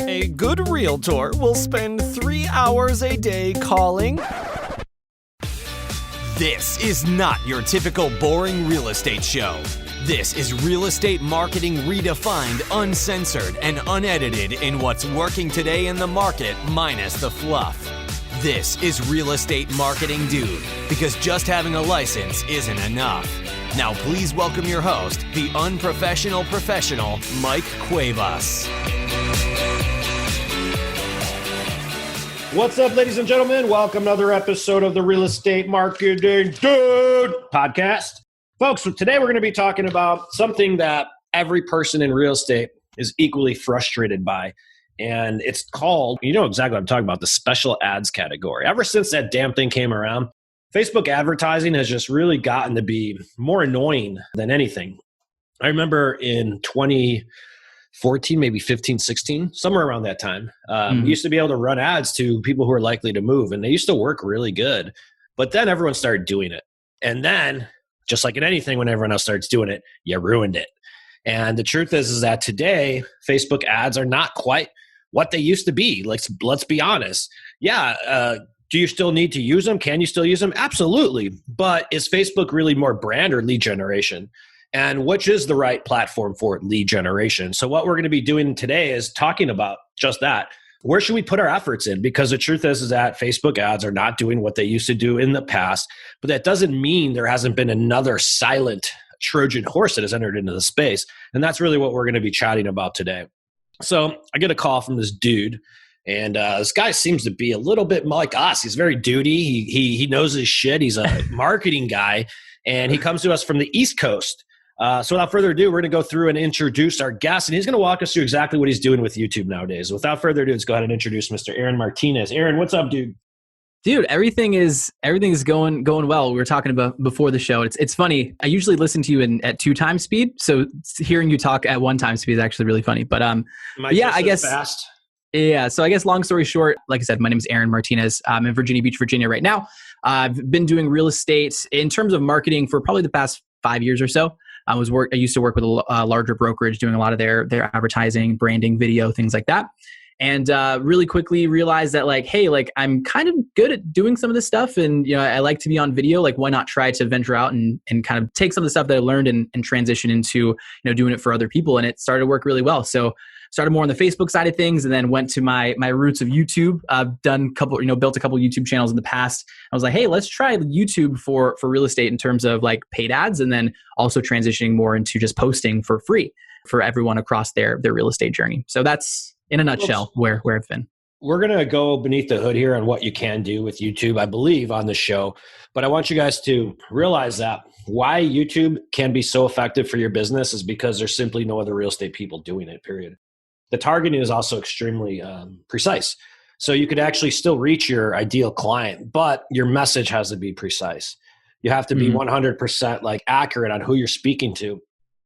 A good realtor will spend 3 hours a day calling. This is not your typical boring real estate show. This is real estate marketing redefined, uncensored, and unedited in what's working today in the market minus the fluff. This is Real Estate Marketing Dude, because just having a license isn't enough. Now please welcome your host, the unprofessional professional, Mike Cuevas. What's up, ladies and gentlemen? Welcome to another episode of the Real Estate Marketing Dude podcast. Folks, so today we're going to be talking about something that every person in real estate is equally frustrated by. And it's called, you know exactly what I'm talking about, the special ads category. Ever since that damn thing came around, Facebook advertising has just really gotten to be more annoying than anything. I remember in 2014, maybe 15, 16, somewhere around that time, we used to be able to run ads to people who are likely to move, and they used to work really good. But then everyone started doing it. And then, just like in anything, when everyone else starts doing it, you ruined it. And the truth is that today, Facebook ads are not quite what they used to be. Let's be honest. Yeah, do you still need to use them? Can you still use them? Absolutely. But is Facebook really more brand or lead generation? And which is the right platform for lead generation? So what we're going to be doing today is talking about just that. Where should we put our efforts in? Because the truth is that Facebook ads are not doing what they used to do in the past. But that doesn't mean there hasn't been another silent Trojan horse that has entered into the space. And that's really what we're going to be chatting about today. So I get a call from this dude, and this guy seems to be a little bit like us. He's very duty. He knows his shit. He's a marketing guy, and he comes to us from the East Coast. So without further ado, we're going to go through and introduce our guest, and he's going to walk us through exactly what he's doing with YouTube nowadays. Without further ado, let's go ahead and introduce Mr. Aaron Martinez. Aaron, what's up, dude? Dude, everything is going well. We were talking about before the show. It's funny. I usually listen to you at 2 times speed, so hearing you talk at 1 time speed is actually really funny. But yeah, I guess fast. Yeah. So I guess long story short, like I said, my name is Aaron Martinez. I'm in Virginia Beach, Virginia right now. I've been doing real estate in terms of marketing for probably the past 5 years or so. I used to work with a larger brokerage doing a lot of their advertising, branding, video, things like that. And really quickly realized that I'm kind of good at doing some of this stuff. And, I like to be on video. Why not try to venture out and kind of take some of the stuff that I learned and transition into, doing it for other people. And it started to work really well. So started more on the Facebook side of things, and then went to my roots of YouTube. I've done built a couple YouTube channels in the past. I was like, hey, let's try YouTube for real estate in terms of paid ads, and then also transitioning more into just posting for free for everyone across their real estate journey. So that's, in a nutshell, where I've been. We're going to go beneath the hood here on what you can do with YouTube, I believe, on the show. But I want you guys to realize that why YouTube can be so effective for your business is because there's simply no other real estate people doing it, period. The targeting is also extremely precise. So you could actually still reach your ideal client, but your message has to be precise. You have to be 100% accurate on who you're speaking to.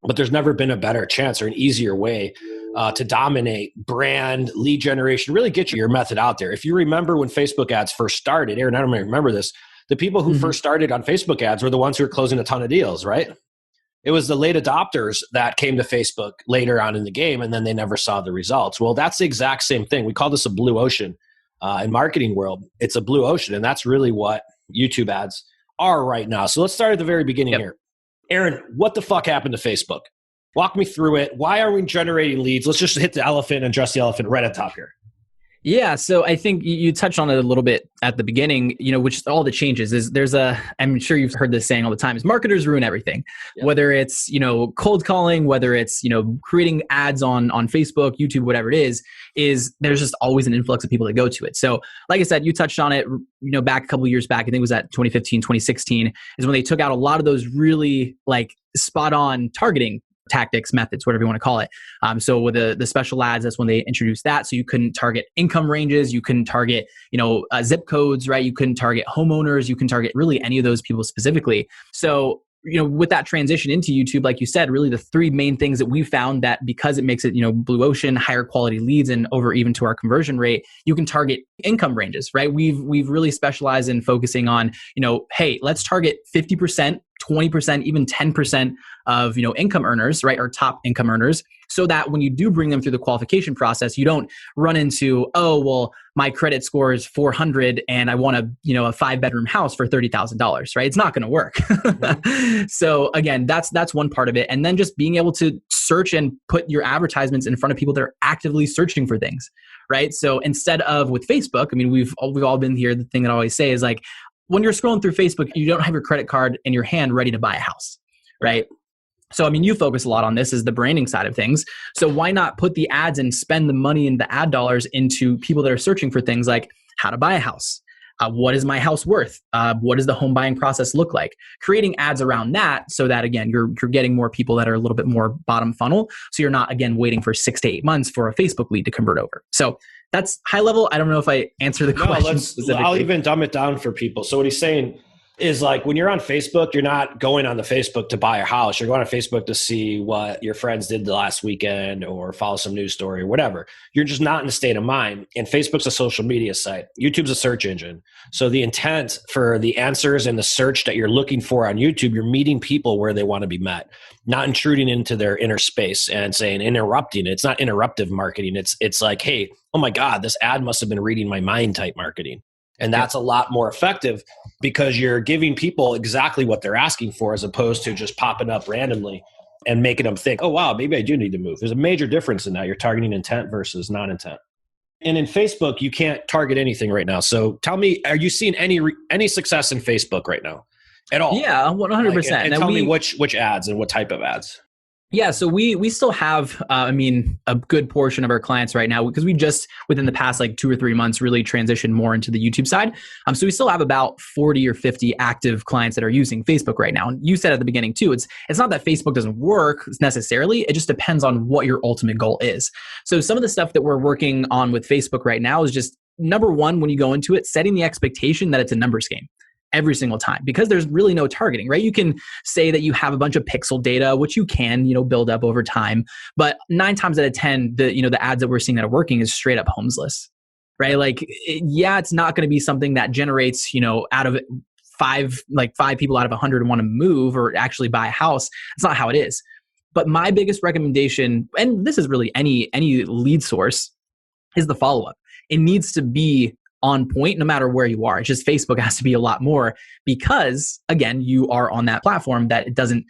But there's never been a better chance or an easier way to dominate brand, lead generation, really get your method out there. If you remember when Facebook ads first started, Aaron, I don't remember this, the people who first started on Facebook ads were the ones who were closing a ton of deals, right? It was the late adopters that came to Facebook later on in the game, and then they never saw the results. Well, that's the exact same thing. We call this a blue ocean in marketing world. It's a blue ocean, and that's really what YouTube ads are right now. So let's start at the very beginning here. Aaron, what the fuck happened to Facebook? Walk me through it. Why are we generating leads? Let's just hit the elephant and address the elephant right at top here. Yeah, so I think you touched on it a little bit at the beginning, which all the changes is I'm sure you've heard this saying all the time, is marketers ruin everything. Yep. Whether it's, cold calling, whether it's, creating ads on Facebook, YouTube, whatever it is there's just always an influx of people that go to it. So like I said, you touched on it, back a couple of years back, I think it was at 2015, 2016 is when they took out a lot of those really spot on targeting tactics, methods, whatever you want to call it. So with the special ads, that's when they introduced that. So you couldn't target income ranges, you couldn't target, zip codes, right? You couldn't target homeowners, you can target really any of those people specifically. So, with that transition into YouTube, like you said, really the 3 main things that we found that because it makes it, blue ocean, higher quality leads, and over even to our conversion rate, you can target income ranges, right? We've really specialized in focusing on, hey, let's target 50%, 20%, even 10% of, income earners, right? Our top income earners. so that when you do bring them through the qualification process, you don't run into, oh, well, my credit score is 400 and I want a 5-bedroom house for $30,000, right? It's not going to work. Mm-hmm. So again, that's one part of it. And then just being able to search and put your advertisements in front of people that are actively searching for things, right? So instead of with Facebook, I mean, we've all been here. The thing that I always say is like, when you're scrolling through Facebook, you don't have your credit card in your hand ready to buy a house, right? So, I mean, you focus a lot on this as the branding side of things. So why not put the ads and spend the money and the ad dollars into people that are searching for things like how to buy a house? What is my house worth? What does the home buying process look like? Creating ads around that so that, again, you're getting more people that are a little bit more bottom funnel. So you're not, again, waiting for 6 to 8 months for a Facebook lead to convert over. So that's high level. I don't know if I answer the question specifically. I'll even dumb it down for people. So what he's saying is like when you're on Facebook, you're not going on the Facebook to buy a house. You're going on Facebook to see what your friends did the last weekend or follow some news story or whatever. You're just not in a state of mind. And Facebook's a social media site. YouTube's a search engine. So the intent for the answers and the search that you're looking for on YouTube, you're meeting people where they want to be met, not intruding into their inner space and saying interrupting. It's not interruptive marketing. It's like, hey, oh my God, this ad must have been reading my mind type marketing. And that's a lot more effective because you're giving people exactly what they're asking for as opposed to just popping up randomly and making them think, oh, wow, maybe I do need to move. There's a major difference in that. You're targeting intent versus non-intent. And in Facebook, you can't target anything right now. So tell me, are you seeing any success in Facebook right now at all? Yeah, 100%. Like, and tell me which ads and what type of ads. Yeah, so we still have, a good portion of our clients right now because we just within the past like 2 or 3 months really transitioned more into the YouTube side. So we still have about 40 or 50 active clients that are using Facebook right now. And you said at the beginning too, it's not that Facebook doesn't work necessarily. It just depends on what your ultimate goal is. So some of the stuff that we're working on with Facebook right now is just number one, when you go into it, setting the expectation that it's a numbers game every single time because there's really no targeting, right? You can say that you have a bunch of pixel data, which you can, build up over time. But 9 times out of 10, the ads that we're seeing that are working is straight up homes list, right? Like, it's not going to be something that generates, out of five people out of 100 want to move or actually buy a house. It's not how it is. But my biggest recommendation, and this is really any lead source, is the follow-up. It needs to be on point no matter where you are. It's just Facebook has to be a lot more because, again, you are on that platform that it doesn't,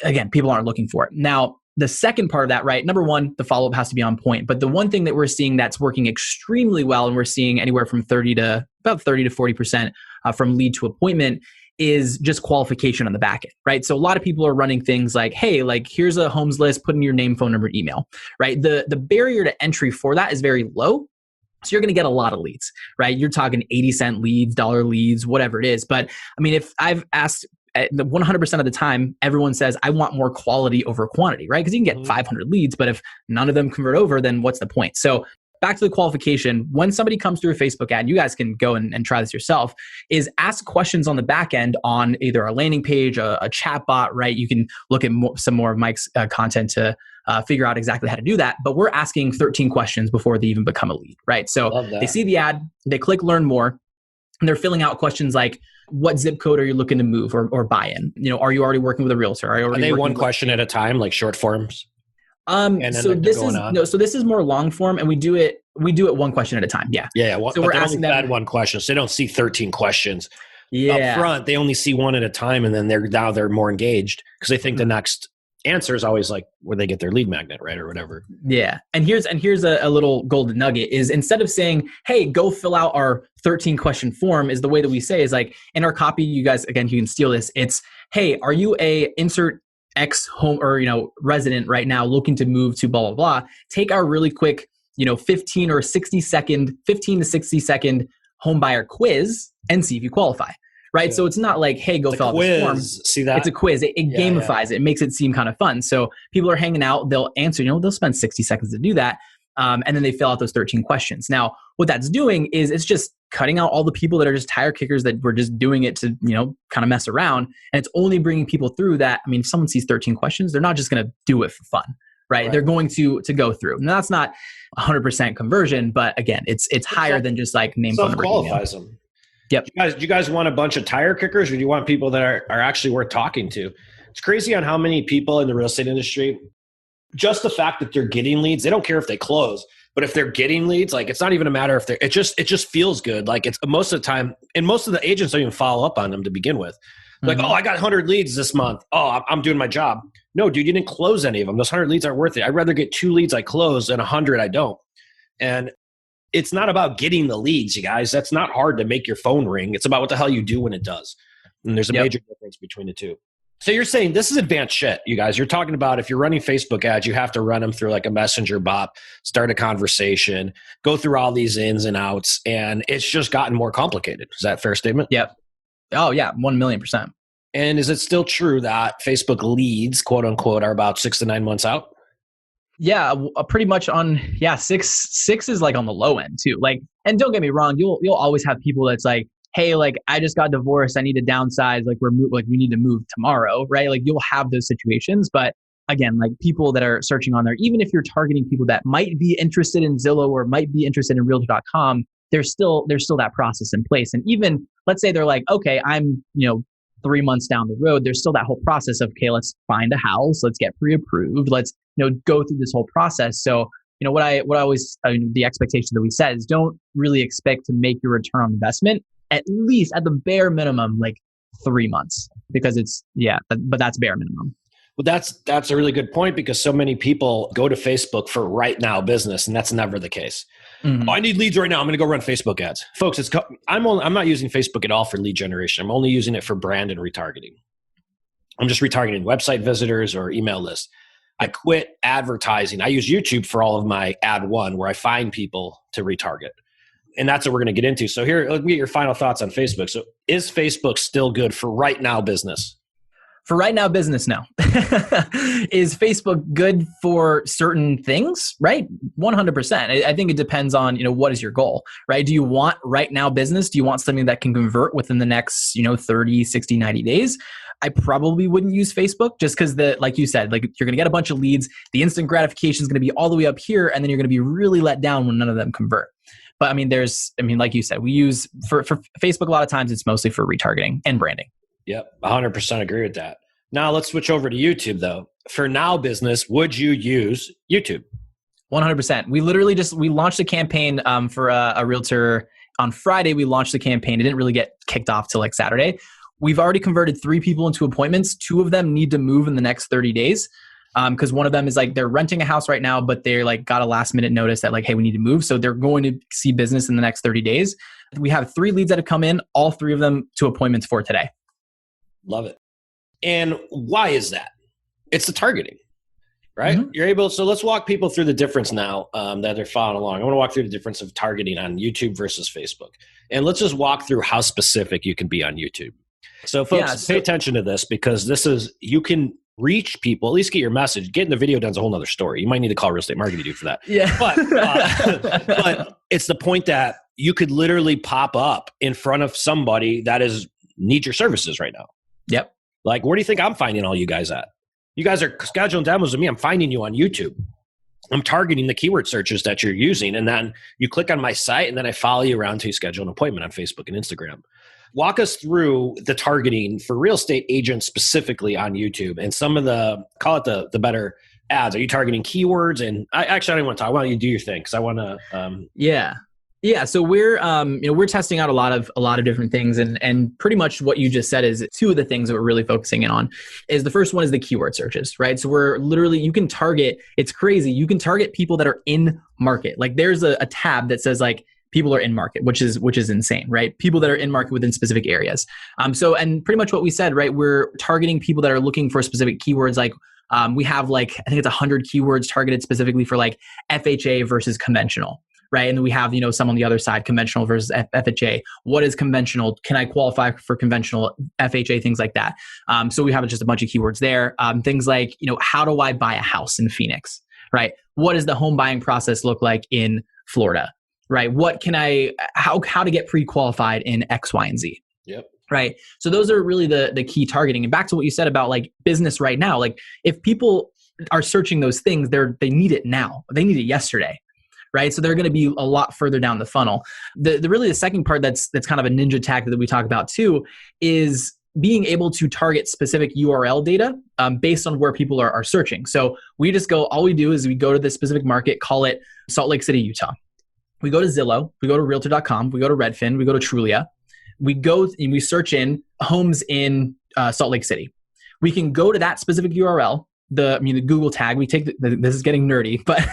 again, people aren't looking for it. Now, the second part of that, right? Number one, the follow-up has to be on point. But the one thing that we're seeing that's working extremely well, and we're seeing anywhere from 30 to 40% from lead to appointment, is just qualification on the back end, right? So a lot of people are running things like, hey, like here's a homes list, put in your name, phone number, email, right? The barrier to entry for that is very low. So you're going to get a lot of leads, right? You're talking 80-cent leads, dollar leads, whatever it is. But I mean, if I've asked 100% of the time, everyone says, I want more quality over quantity, right? Because you can get 500 leads, but if none of them convert over, then what's the point? So back to the qualification, when somebody comes through a Facebook ad, you guys can go and try this yourself, is ask questions on the back end on either a landing page, a chat bot, right? You can look at some more of Mike's content to figure out exactly how to do that. But we're asking 13 questions before they even become a lead, right? So they see the ad, they click learn more, and they're filling out questions like, what zip code are you looking to move or buy in? Are you already working with a realtor? Are they one question at a time, like short forms? So this is more long form, and we do it one question at a time. Yeah. Yeah. Well, so we're asking them one question. So they don't see 13 questions up front. They only see one at a time, and then they're more engaged because they think the next answer is always like where they get their lead magnet, right? Or whatever. Yeah. And here's a little golden nugget is instead of saying, hey, go fill out our 13 question form, is the way that we say is like in our copy, you guys, again, you can steal this. It's, hey, are you a insert X home or, resident right now looking to move to blah, blah, blah. Take our really quick, 15 to 60 second home buyer quiz and see if you qualify. Right. Yeah. So it's not like, hey, go fill out this form. See that? It's a quiz. It gamifies it. It makes it seem kind of fun. So people are hanging out. They'll answer, they'll spend 60 seconds to do that. And then they fill out those 13 questions. Now, what that's doing is it's just cutting out all the people that are just tire kickers that were just doing it to, kind of mess around. And it's only bringing people through that. I mean, if someone sees 13 questions, they're not just going to do it for fun. Right? They're going to go through. Now that's not 100% conversion, but again, it's higher than just like name, phone number, email. Qualifies them. Yep. Do you guys want a bunch of tire kickers, or do you want people that are actually worth talking to? It's crazy on how many people in the real estate industry just the fact that they're getting leads, they don't care if they close, but if they're getting leads, like it's not even a matter if it just feels good. Like it's most of the time, and most of the agents don't even follow up on them to begin with. Like, oh, I got 100 leads this month. Oh, I'm doing my job. No, dude, you didn't close any of them. Those 100 leads aren't worth it. I'd rather get 2 leads I close than 100 I don't. And it's not about getting the leads, you guys. That's not hard to make your phone ring. It's about what the hell you do when it does. And there's a major difference between the two. So you're saying this is advanced shit, you guys. You're talking about if you're running Facebook ads, you have to run them through like a messenger bot, start a conversation, go through all these ins and outs, and it's just gotten more complicated. Is that a fair statement? Yep. Oh, yeah, 1,000,000%. And is it still true that Facebook leads, quote unquote, are about 6 to 9 months out? Yeah, pretty much on, six is like on the low end too. Like, and don't get me wrong, you'll always have people that's like, hey, like I just got divorced, I need to downsize, like we need to move tomorrow, right? Like you'll have those situations, but again, like people that are searching on there, even if you're targeting people that might be interested in Zillow or might be interested in Realtor.com, there's still that process in place. And even let's say they're like, okay, I'm 3 months down the road, there's still that whole process of, okay, let's find a house, let's get pre-approved, let's go through this whole process. So what I always the expectation that we set is don't really expect to make your return on investment at least at the bare minimum like 3 months, because but that's bare minimum. Well, that's a really good point, because so many people go to Facebook for right now business, and that's never the case. Mm-hmm. Oh, I need leads right now. I'm going to go run Facebook ads, folks. I'm not using Facebook at all for lead generation. I'm only using it for brand and retargeting. I'm just retargeting website visitors or email lists. I quit advertising. I use YouTube for all of my ad one, where I find people to retarget. And that's what we're going to get into. So here, let me get your final thoughts on Facebook. So is Facebook still good for right now business? For right now business, no. Is Facebook good for certain things? Right? 100%. I think it depends on, what is your goal, right? Do you want right now business? Do you want something that can convert within the next, 30, 60, 90 days? I probably wouldn't use Facebook, just because like you said, like you're going to get a bunch of leads. The instant gratification is going to be all the way up here, and then you're going to be really let down when none of them convert. But like you said, we use for Facebook a lot of times, it's mostly for retargeting and branding. Yep, 100% agree with that. Now let's switch over to YouTube though. For now business, would you use YouTube? 100%. We launched a campaign for a realtor on Friday. We launched the campaign. It didn't really get kicked off till like Saturday. We've already converted 3 people into appointments. 2 of them need to move in the next 30 days. Because one of them is like they're renting a house right now, but they're like got a last minute notice that like, hey, we need to move. So they're going to see business in the next 30 days. We have 3 leads that have come in, all 3 of them to appointments for today. Love it. And why is that? It's the targeting, right? Mm-hmm. So let's walk people through the difference now that they're following along. I want to walk through the difference of targeting on YouTube versus Facebook. And let's just walk through how specific you can be on YouTube. So folks, pay attention to this, because you can reach people, at least get your message. Getting the video done is a whole nother story. You might need to call real estate marketing dude for that. Yeah. But it's the point that you could literally pop up in front of somebody that needs your services right now. Yep. Like, where do you think I'm finding all you guys at? You guys are scheduling demos with me. I'm finding you on YouTube. I'm targeting the keyword searches that you're using. And then you click on my site, and then I follow you around till you schedule an appointment on Facebook and Instagram. Walk us through the targeting for real estate agents specifically on YouTube, and some of call it the better ads. Are you targeting keywords? And I don't even want to talk. Why don't you do your thing? Because I want to. Yeah. So we're testing out a lot of different things, and pretty much what you just said is 2 of the things that we're really focusing in on. Is the first one is the keyword searches, right? So we're literally, you can target. It's crazy. You can target people that are in market. Like there's a tab that says like, people are in market, which is insane, right? People that are in market within specific areas. And pretty much what we said, right? We're targeting people that are looking for specific keywords. Like we have like, I think it's 100 keywords targeted specifically for like FHA versus conventional, right? And then we have, some on the other side, conventional versus FHA. What is conventional? Can I qualify for conventional FHA? Things like that. So we have just a bunch of keywords there. Things like, how do I buy a house in Phoenix, right? What does the home buying process look like in Florida? Right? How to get pre-qualified in X, Y, and Z. Yep. Right. So those are really the key targeting. And back to what you said about like business right now, like if people are searching those things, they need it now. They need it yesterday. Right. So they're going to be a lot further down the funnel. The second part that's kind of a ninja tactic that we talk about too is being able to target specific URL data based on where people are searching. So we just go, all we do is we go to this specific market, call it Salt Lake City, Utah. We go to Zillow, we go to Realtor.com, we go to Redfin, we go to Trulia. We go and we search in homes in Salt Lake City. We can go to that specific URL, the Google tag. We take this is getting nerdy, but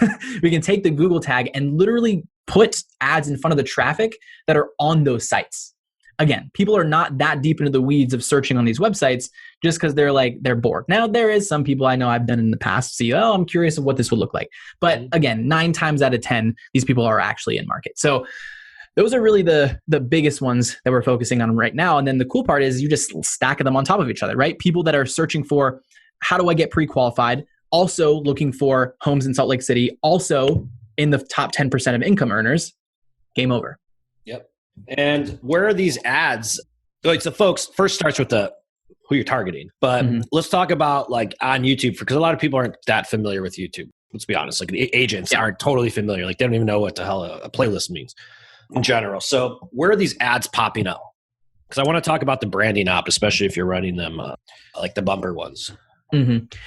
we can take the Google tag and literally put ads in front of the traffic that are on those sites. Again, people are not that deep into the weeds of searching on these websites just because they're bored. Now, there is some people I know I've done in the past see, I'm curious of what this would look like. But again, 9 times out of 10, these people are actually in market. So those are really the biggest ones that we're focusing on right now. And then the cool part is you just stack them on top of each other, right? People that are searching for how do I get pre-qualified, also looking for homes in Salt Lake City, also in the top 10% of income earners, game over. Yep. And where are these ads? So folks, first starts with who you're targeting. But let's talk about like on YouTube, because a lot of people aren't that familiar with YouTube. Let's be honest. Like the agents aren't totally familiar. Like they don't even know what the hell a playlist means in general. So where are these ads popping up? Because I want to talk about the branding op, especially if you're running them like the bumper ones.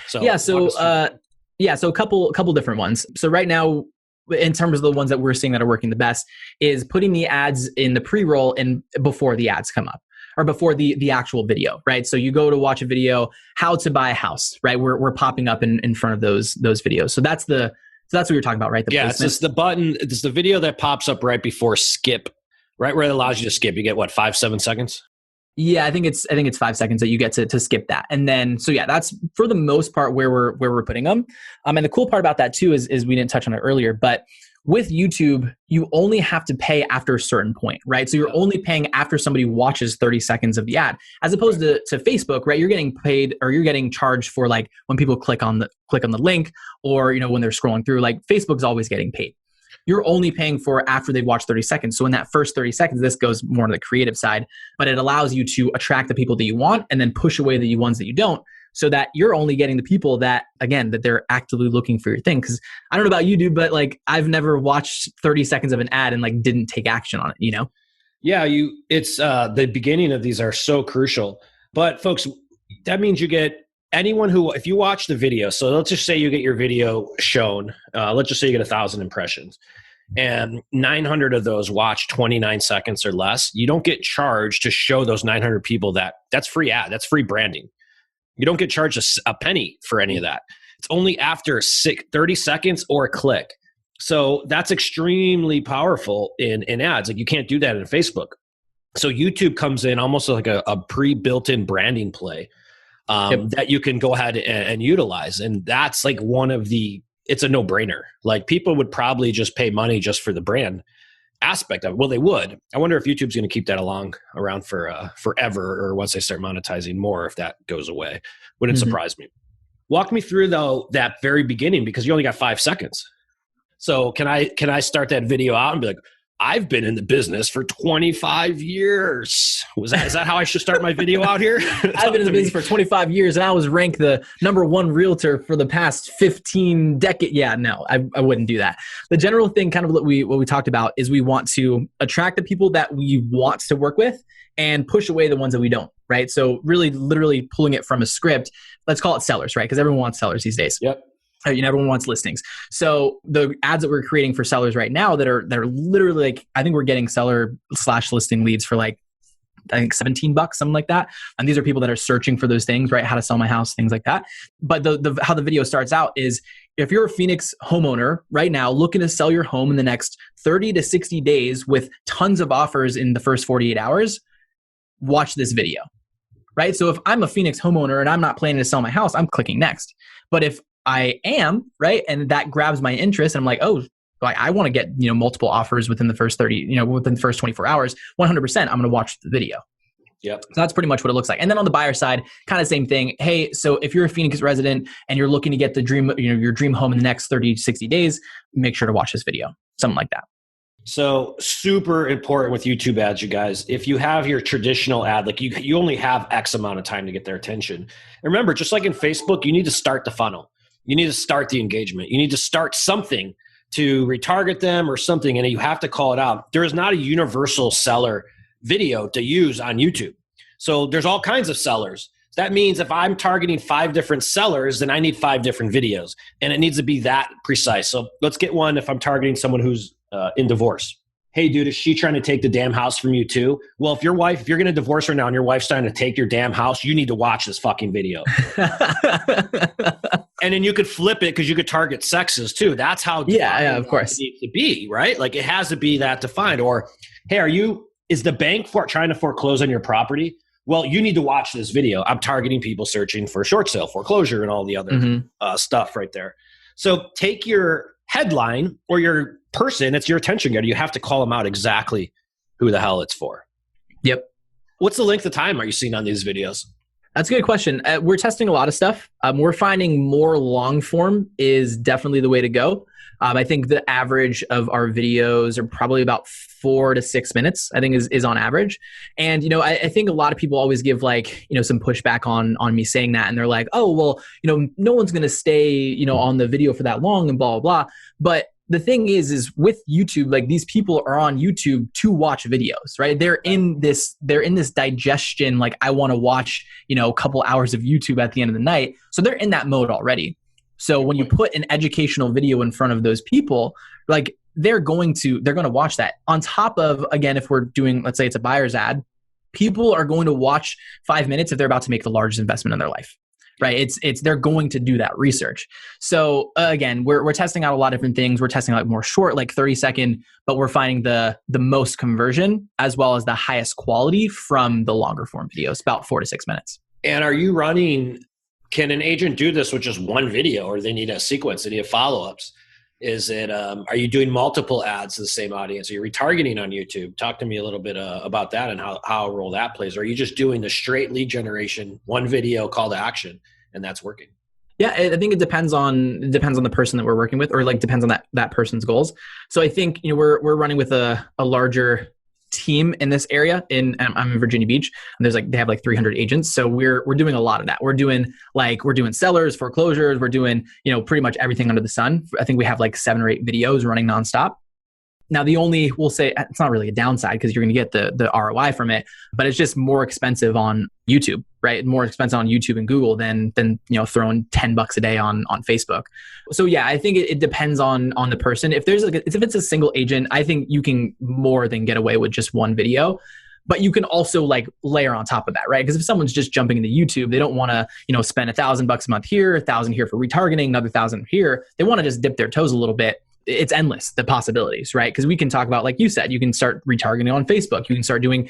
So a couple different ones. So right now, in terms of the ones that we're seeing that are working the best, is putting the ads in the pre-roll and before the ads come up, or before the actual video, right? So you go to watch a video, how to buy a house, right? We're popping up in front of those videos. So that's what you're talking about, right? It's just the button. It's the video that pops up right before skip, right where it allows you to skip. You get what, 5-7 seconds? Yeah, I think it's 5 seconds that you get to skip that. And then, so yeah, that's for the most part where we're putting them. And the cool part about that too is we didn't touch on it earlier, but with YouTube, you only have to pay after a certain point, right? So you're only paying after somebody watches 30 seconds of the ad, as opposed to Facebook, right? You're getting paid, or you're getting charged for like when people click on the link, or when they're scrolling through. Like Facebook's always getting paid. You're only paying for after they've watched 30 seconds. So in that first 30 seconds, this goes more to the creative side, but it allows you to attract the people that you want and then push away the ones that you don't, so that you're only getting the people that, again, that they're actively looking for your thing. Because I don't know about you, dude, but like I've never watched 30 seconds of an ad and like didn't take action on it, Yeah, it's the beginning of these are so crucial. But folks, that means you get anyone who, if you watch the video, so let's just say you get your video shown, let's just say you get 1,000 impressions and 900 of those watch 29 seconds or less, you don't get charged to show those 900 people that's free ad, that's free branding. You don't get charged a penny for any of that. It's only after 30 seconds or a click. So that's extremely powerful in ads. Like you can't do that in Facebook. So YouTube comes in almost like a pre-built-in branding play that you can go ahead and utilize. And that's like it's a no-brainer. Like people would probably just pay money just for the brand aspect of it. Well, they would. I wonder if YouTube's going to keep that around for forever, or once they start monetizing more, if that goes away. Wouldn't surprise me. Walk me through though that very beginning, because you only got 5 seconds. So can I start that video out and be like, I've been in the business for 25 years. Is that how I should start my video out here? I've been in the business for 25 years and I was ranked the #1 realtor for the past 15 decades. Yeah, no, I wouldn't do that. The general thing, kind of what we talked about, is we want to attract the people that we want to work with and push away the ones that we don't, right? So really literally pulling it from a script. Let's call it sellers, right? Because everyone wants sellers these days. Yep. Everyone wants listings. So the ads that we're creating for sellers right now that are literally like, I think we're getting seller/listing leads for like, I think $17, something like that. And these are people that are searching for those things, right? How to sell my house, things like that. But how the video starts out is, if you're a Phoenix homeowner right now looking to sell your home in the next 30 to 60 days with tons of offers in the first 48 hours, watch this video, right? So if I'm a Phoenix homeowner and I'm not planning to sell my house, I'm clicking next. But if I am, right, and that grabs my interest, and I'm like, oh, I want to get multiple offers within the first 24 hours, 100%, I'm going to watch the video. Yep. So that's pretty much what it looks like. And then on the buyer side, kind of same thing. Hey, so if you're a Phoenix resident and you're looking to get the dream, your dream home in the next 30 to 60 days, make sure to watch this video, something like that. So super important with YouTube ads, you guys. If you have your traditional ad, like you only have X amount of time to get their attention. And remember, just like in Facebook, you need to start the funnel. You need to start the engagement. You need to start something to retarget them or something, and you have to call it out. There is not a universal seller video to use on YouTube. So there's all kinds of sellers. That means if I'm targeting 5 different sellers, then I need 5 different videos, and it needs to be that precise. So let's get one if I'm targeting someone who's in divorce. Hey, dude, is she trying to take the damn house from you too? Well, if you're going to divorce her now and your wife's trying to take your damn house, you need to watch this fucking video. And then you could flip it because you could target sexes too. That's how of course it needs to be, right? Like it has to be that defined. Or, hey, is the bank trying to foreclose on your property? Well, you need to watch this video. I'm targeting people searching for short sale foreclosure and all the other stuff right there. So take your headline or your person, it's your attention getter. You have to call them out exactly who the hell it's for. Yep. What's the length of time are you seeing on these videos? That's a good question. We're testing a lot of stuff. We're finding more long form is definitely the way to go. I think the average of our videos are probably about 4 to 6 minutes, I think is on average. And, I think a lot of people always give some pushback on me saying that. And they're like, oh, well, no one's going to stay, on the video for that long and blah, blah, blah. But the thing is with YouTube, like these people are on YouTube to watch videos, right? They're in this digestion. Like I want to watch, a couple hours of YouTube at the end of the night. So they're in that mode already. So when you put an educational video in front of those people, like they're going to watch that. On top of, again, if we're doing, let's say it's a buyer's ad, people are going to watch 5 minutes if they're about to make the largest investment in their life. Right. They're going to do that research. So again, we're testing out a lot of different things. We're testing like more short, like 30-second, but we're finding the most conversion as well as the highest quality from the longer form videos, about 4 to 6 minutes. And can an agent do this with just one video, or they need a sequence? They need follow-ups? Are you doing multiple ads to the same audience? Are you retargeting on YouTube? Talk to me a little bit about that and how a role that plays. Or are you just doing the straight lead generation, one video call to action, and that's working? Yeah, I think it depends on the person that we're working with, or like depends on that person's goals. So I think we're running with a larger team in this area. I'm in Virginia Beach, and they have like 300 agents. So we're doing a lot of that. We're doing sellers, foreclosures. We're doing, pretty much everything under the sun. I think we have like 7 or 8 videos running nonstop. Now, we'll say it's not really a downside because you're going to get the ROI from it, but it's just more expensive on YouTube, right? More expensive on YouTube and Google than throwing $10 a day on Facebook. So yeah, I think it depends on the person. If it's a single agent, I think you can more than get away with just one video. But you can also like layer on top of that, right? Because if someone's just jumping into YouTube, they don't want to, spend $1,000 a month here, $1,000 here for retargeting, another $1,000 here. They want to just dip their toes a little bit. It's endless, the possibilities, right? Because we can talk about, like you said, you can start retargeting on Facebook. You can start doing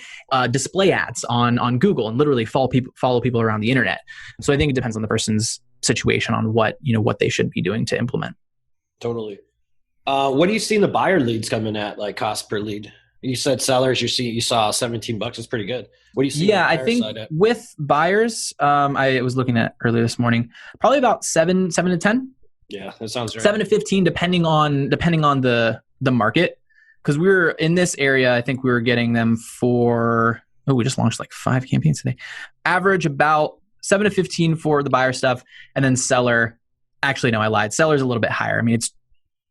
display ads on Google and literally follow people around the internet. So I think it depends on the person's situation on what they should be doing to implement. Totally. What do you see in the buyer leads coming at, like cost per lead? You said sellers, you saw $17. It's pretty good. What do you see? Yeah, I think with buyers, I was looking at earlier this morning, probably about 7 to 10. Yeah, that sounds right. 7 to 15, depending on the market. Because we were in this area, I think we were getting them for, we just launched like 5 campaigns today. Average about 7 to 15 for the buyer stuff. And then seller, actually, no, I lied. Seller's a little bit higher. I mean, it's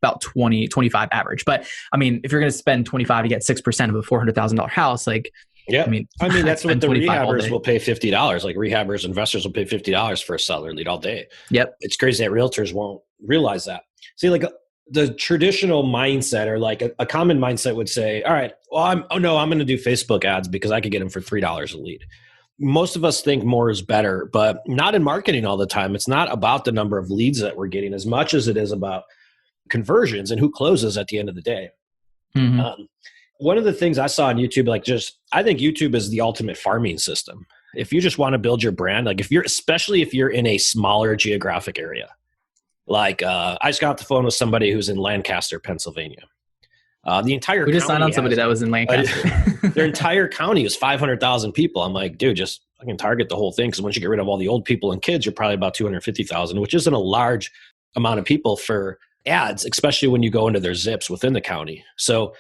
about 20, 25 average. But I mean, if you're going to spend 25 to get 6% of a $400,000 house, like, yeah, I mean that's what the rehabbers will pay $50. Like rehabbers, investors will pay $50 for a seller lead all day. Yep. It's crazy that realtors won't realize that. See, like the traditional mindset, or like a common mindset would say, all right, well, I'm going to do Facebook ads because I could get them for $3 a lead. Most of us think more is better, but not in marketing all the time. It's not about the number of leads that we're getting as much as it is about conversions and who closes at the end of the day. Mm-hmm. One of the things I saw on YouTube, I think YouTube is the ultimate farming system. If you just want to build your brand, especially if you're in a smaller geographic area, I just got off the phone with somebody who's in Lancaster, Pennsylvania. The entire we just signed on somebody that was in Lancaster. Their entire county is 500,000 people. I'm like, dude, just I can target the whole thing, because once you get rid of all the old people and kids, you're probably about 250,000, which isn't a large amount of people for ads, especially when you go into their zips within the county. So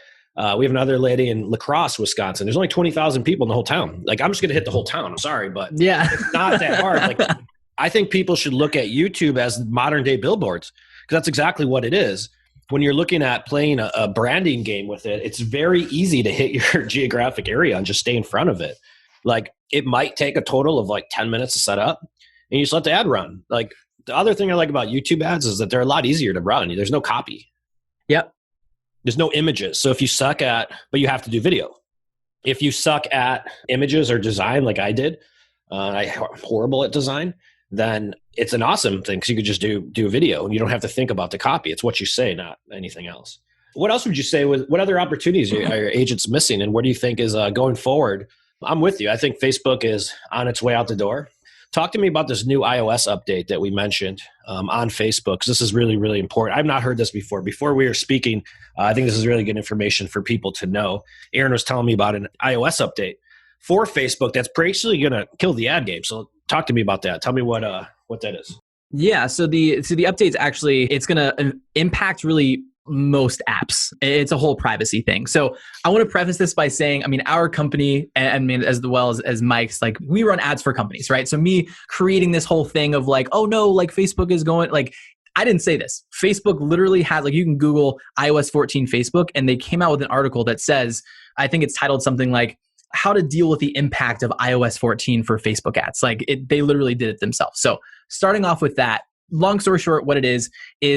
we have another lady in La Crosse, Wisconsin. There's only 20,000 people in the whole town. Like, I'm just going to hit the whole town. I'm sorry, but yeah, it's not that hard. Like, I think people should look at YouTube as modern day billboards, because that's exactly what it is. When you're looking at playing a branding game with it, it's very easy to hit your geographic area and just stay in front of it. Like, it might take a total of like 10 minutes to set up, and you just let the ad run. Like, the other thing I like about YouTube ads is that they're a lot easier to run. There's no copy. Yep. There's no images. So if you suck at, but you have to do video. If you suck at images or design like I did, I'm horrible at design, then it's an awesome thing because you could just do a video and you don't have to think about the copy. It's what you say, not anything else. What else would you say? What other opportunities are your agents missing? And what do you think is going forward? I'm with you. I think Facebook is on its way out the door. Talk to me about this new iOS update that we mentioned on Facebook, because this is really, really important. I've not heard this before. Before we were speaking, I think this is really good information for people to know. Aaron was telling me about an iOS update for Facebook that's basically going to kill the ad game. So talk to me about that. Tell me what that is. Yeah. So the update's actually, it's going to impact really most apps. It's a whole privacy thing. So I want to preface this by saying, I mean, our company, and as well as Mike's, like, we run ads for companies, right? So me creating this whole thing of like, oh no, like Facebook is going, like, I didn't say this. Facebook literally has, like, you can Google iOS 14 Facebook, and they came out with an article that says, I think it's titled something like, how to deal with the impact of iOS 14 for Facebook ads. Like, they literally did it themselves. So starting off with that, long story short, what it is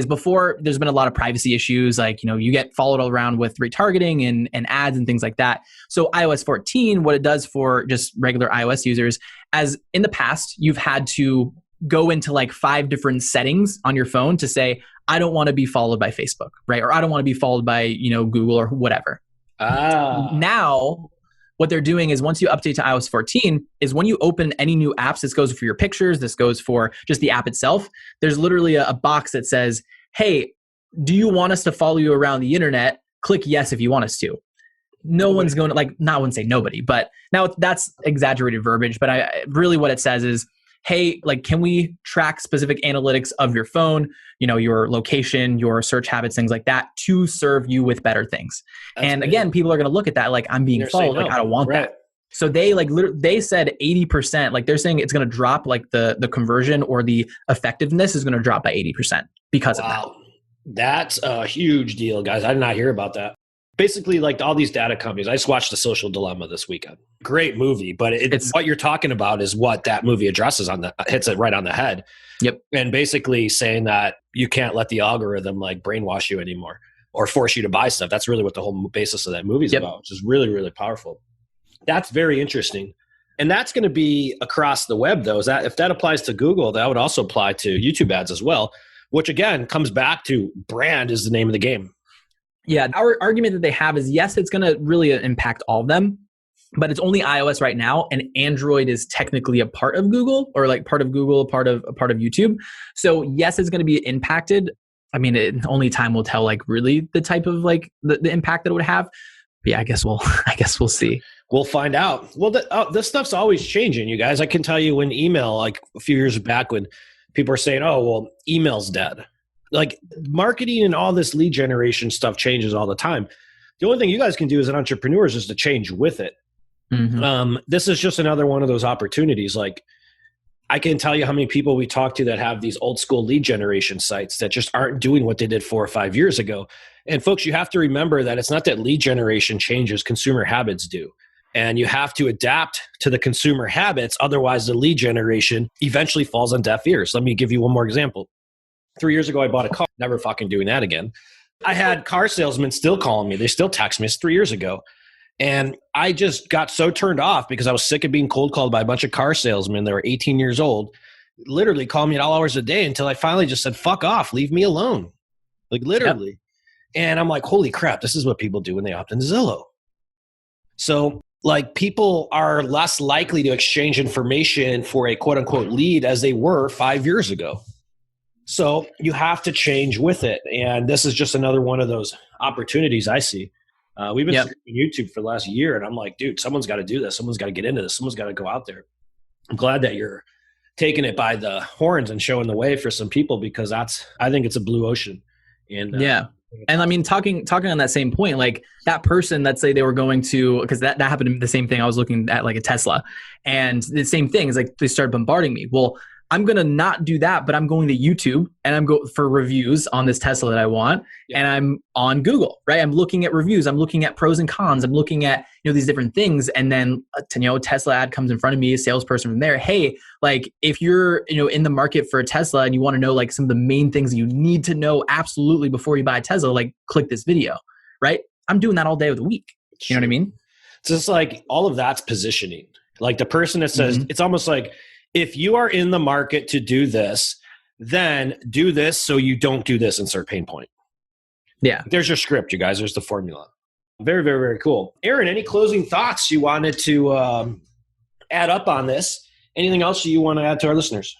before, there's been a lot of privacy issues. Like, you get followed around with retargeting and ads and things like that. So iOS 14, what it does for just regular iOS users, as in the past, you've had to go into like 5 different settings on your phone to say, I don't want to be followed by Facebook, right? Or I don't want to be followed by, Google or whatever. Now, what they're doing is, once you update to iOS 14, is when you open any new apps, this goes for your pictures, this goes for just the app itself, there's literally a box that says, hey, do you want us to follow you around the internet? Click yes if you want us to. No one's going to, like, not, I wouldn't say nobody, but now that's exaggerated verbiage, but really what it says is, hey, like, can we track specific analytics of your phone, your location, your search habits, things like that, to serve you with better things. And again, people are going to look at that like, I'm being followed, like, I don't want that. So they they said 80%, like, they're saying it's going to drop, like, the conversion or the effectiveness is going to drop by 80% because of that. That's a huge deal, guys. I did not hear about that. Basically, like, all these data companies, I just watched The Social Dilemma this weekend. Great movie, but it's what you're talking about is what that movie addresses hits it right on the head. Yep. And basically saying that you can't let the algorithm, like, brainwash you anymore or force you to buy stuff. That's really what the whole basis of that movie is about, which is really, really powerful. That's very interesting. And that's going to be across the web, though. If that applies to Google, that would also apply to YouTube ads as well, which again comes back to brand is the name of the game. Yeah, our argument that they have is, yes, it's going to really impact all of them, but it's only iOS right now, and Android is technically a part of Google, or like part of Google, part of YouTube. So yes, it's going to be impacted. I mean, only time will tell, like, really the type of, like, the impact that it would have. But yeah, I guess we'll see. We'll find out. Well, this stuff's always changing, you guys. I can tell you when email, like a few years back, when people were saying, oh, well, email's dead. Like, marketing and all this lead generation stuff changes all the time. The only thing you guys can do as an entrepreneur is just to change with it. Mm-hmm. This is just another one of those opportunities. Like, I can tell you how many people we talk to that have these old school lead generation sites that just aren't doing what they did 4 or 5 years ago. And folks, you have to remember that it's not that lead generation changes, consumer habits do. And you have to adapt to the consumer habits. Otherwise, the lead generation eventually falls on deaf ears. Let me give you one more example. 3 years ago, I bought a car. Never fucking doing that again. I had car salesmen still calling me. They still text me. It's 3 years ago. And I just got so turned off because I was sick of being cold called by a bunch of car salesmen that were 18 years old, literally calling me at all hours of the day, until I finally just said, fuck off, leave me alone. Like, literally. Yep. And I'm like, holy crap, this is what people do when they opt into Zillow. So, like, people are less likely to exchange information for a quote unquote lead as they were 5 years ago. So you have to change with it. And this is just another one of those opportunities I see. We've been streaming YouTube for the last year, and I'm like, dude, someone's got to do this. Someone's got to get into this. Someone's got to go out there. I'm glad that you're taking it by the horns and showing the way for some people, because I think it's a blue ocean. And and I mean, talking on that same point, like, that person that say they were going to, because that happened to me, the same thing. I was looking at, like, a Tesla, and the same thing is, like, they started bombarding me. Well, I'm going to not do that, but I'm going to YouTube and I'm going for reviews on this Tesla that I want. Yeah. And I'm on Google, right? I'm looking at reviews. I'm looking at pros and cons. I'm looking at, these different things. And then, a Tesla ad comes in front of me, a salesperson from there. Hey, like if you're, in the market for a Tesla and you want to know like some of the main things that you need to know absolutely before you buy a Tesla, like click this video, right? I'm doing that all day of the week. You know what I mean? It's just like all of that's positioning. Like the person that says, it's almost like, if you are in the market to do this, then do this so you don't do this, insert pain point. Yeah. There's your script, you guys. There's the formula. Very, very, very cool. Aaron, any closing thoughts you wanted to add up on this? Anything else you want to add to our listeners?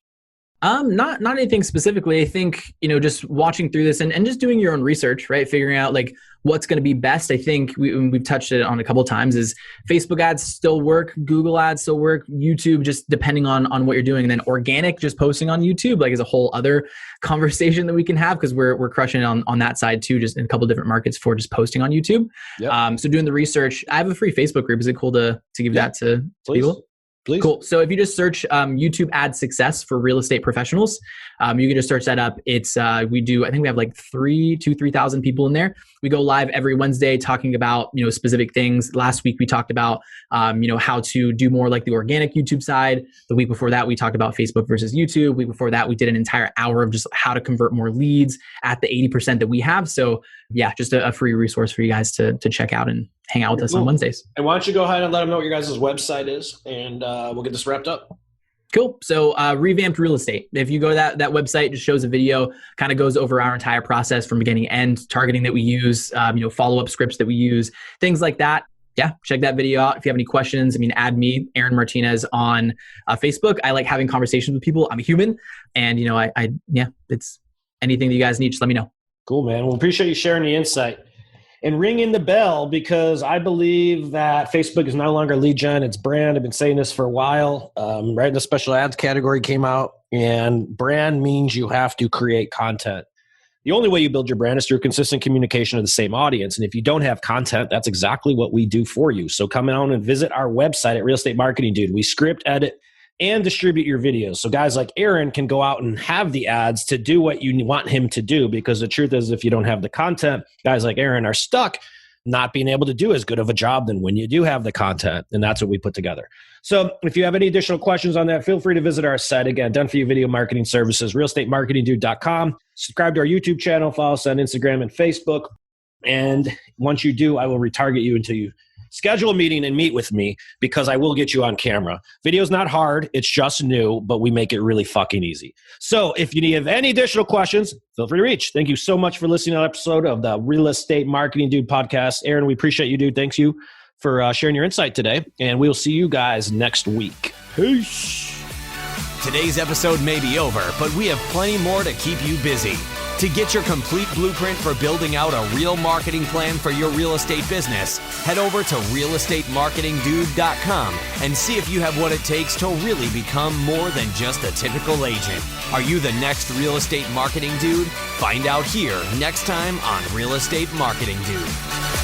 Not anything specifically. I think, just watching through this and just doing your own research, right? Figuring out like what's going to be best. I think we've touched it on a couple of times is Facebook ads still work, Google ads still work, YouTube, just depending on what you're doing. And then organic, just posting on YouTube, like is a whole other conversation that we can have because we're crushing it on that side too, just in a couple of different markets for just posting on YouTube. Yep. So doing the research, I have a free Facebook group. Is it cool to give that to people? Please. Cool. So if you just search YouTube ad success for real estate professionals, you can just search that up. It's I think we have like 3,000 people in there. We go live every Wednesday talking about, specific things. Last week we talked about, how to do more like the organic YouTube side. The week before that, we talked about Facebook versus YouTube. The week before that, we did an entire hour of just how to convert more leads at the 80% that we have. So yeah, just a free resource for you guys to check out and hang out with us on Wednesdays. And why don't you go ahead and let them know what your guys' website is, and we'll get this wrapped up. Cool. So Revamped Real Estate. If you go to that website, just shows a video, kind of goes over our entire process from beginning to end, targeting that we use, follow-up scripts that we use, things like that. Yeah, check that video out. If you have any questions, add me, Aaron Martinez, on Facebook. I like having conversations with people. I'm a human, and it's anything that you guys need, just let me know. Cool, man. Well, appreciate you sharing the insight. And ring in the bell, because I believe that Facebook is no longer lead gen, it's brand. I've been saying this for a while. Right in the special ads category came out, and brand means you have to create content. The only way you build your brand is through consistent communication of the same audience. And if you don't have content, that's exactly what we do for you. So come on and visit our website at Real Estate Marketing Dude. We script, edit, and distribute your videos. So guys like Aaron can go out and have the ads to do what you want him to do, because the truth is, if you don't have the content, guys like Aaron are stuck not being able to do as good of a job than when you do have the content. And that's what we put together. So if you have any additional questions on that, feel free to visit our site. Again, done for you video marketing services, realestatemarketingdude.com. Subscribe to our YouTube channel, follow us on Instagram and Facebook. And once you do, I will retarget you until you schedule a meeting and meet with me, because I will get you on camera. Video's not hard. It's just new, but we make it really fucking easy. So if you have any additional questions, feel free to reach. Thank you so much for listening to an episode of the Real Estate Marketing Dude podcast. Aaron, we appreciate you, dude. Thanks you for sharing your insight today. And we'll see you guys next week. Peace. Today's episode may be over, but we have plenty more to keep you busy. To get your complete blueprint for building out a real marketing plan for your real estate business, head over to realestatemarketingdude.com and see if you have what it takes to really become more than just a typical agent. Are you the next real estate marketing dude? Find out here next time on Real Estate Marketing Dude.